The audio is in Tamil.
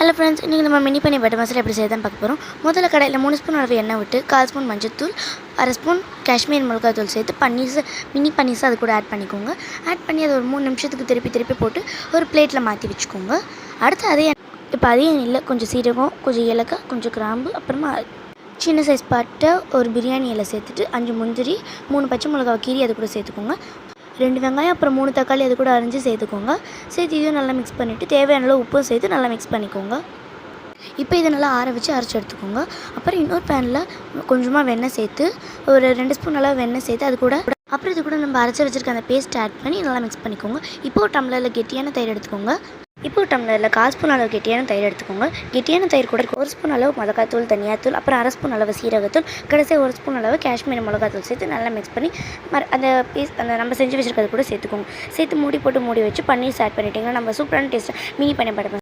ஹலோ ஃப்ரெண்ட்ஸ், இன்றைக்கி நம்ம மினி பன்னீர் பட்டர் மசாலா எப்படி செய்யதான் பார்க்க போகிறோம். முதல்ல கடையில் 3 ஸ்பூன் அளவு எண்ணெய் விட்டு 1/4 ஸ்பூன் மஞ்சத்தூள், 1/2 ஸ்பூன் காஷ்மீர் மிளகாத்தூள் சேர்த்து மினி பன்னீர்ஸை அது கூட ஆட் பண்ணிக்கோங்க. ஆட் பண்ணி அதை ஒரு 3 நிமிஷத்துக்கு திருப்பி போட்டு ஒரு பிளேட்டில் மாற்றி வச்சுக்கோங்க. அடுத்து அதே எண்ணெயில் கொஞ்சம் சீரகம், கொஞ்சம் ஏலக்காய், கொஞ்சம் கிராம்பு, அப்புறமா சின்ன சைஸ் பட்டை, ஒரு பிரியாணி இலை சேர்த்துட்டு 5 முந்திரி, 3 பச்சை மிளகாய் கீரி அது கூட சேர்த்துக்கோங்க. 2 வெங்காயம், அப்புறம் 3 தக்காளி அது கூட அரைஞ்சி சேர்த்துக்கோங்க. சேர்த்து இதையும் நல்லா மிக்ஸ் பண்ணிவிட்டு தேவையான அளவு உப்பும் சேர்த்து நல்லா மிக்ஸ் பண்ணிக்கோங்க. இப்போ இதை நல்லா ஆற வச்சு அரைச்சி எடுத்துக்கோங்க. அப்புறம் இன்னொரு பேனில் கொஞ்சமாக வெண்ணெய் சேர்த்து ஒரு 2 ஸ்பூன் அளவு வெண்ணெய் சேர்த்து அது கூட அப்புறம் இது கூட நம்ம அரைச்சி வச்சுருக்க அந்த பேஸ்ட் ஆட் பண்ணி நல்லா மிக்ஸ் பண்ணிக்கோங்க. இப்போது டம்ளரில் கெட்டியான தயிர் எடுத்துக்கோங்க. இப்போ டம்ளரில் 1/4 ஸ்பூன் அளவு கெட்டியான தயிர் எடுத்துக்கோங்க. கெட்டியான தயிர் கூட 1 ஸ்பூன் அளவு மிளகாத்தூள், தனியாத்தூள், அப்புறம் 1/2 ஸ்பூன் அளவு சீரகத்தூள், கடைசியாக 1 ஸ்பூன் அளவு காஷ்மீர் மிளகாத்தூள் சேர்த்து நல்லா மிக்ஸ் பண்ணி அந்த நம்ம செஞ்சு வச்சுருக்கிறது கூட சேர்த்துக்கோங்க. சேர்த்து மூடி வச்சு பன்னீர் ஆட் பண்ணிட்டீங்கன்னா நம்ம சூப்பரான டேஸ்ட்டாக மினி பன்னீர் பட்டர்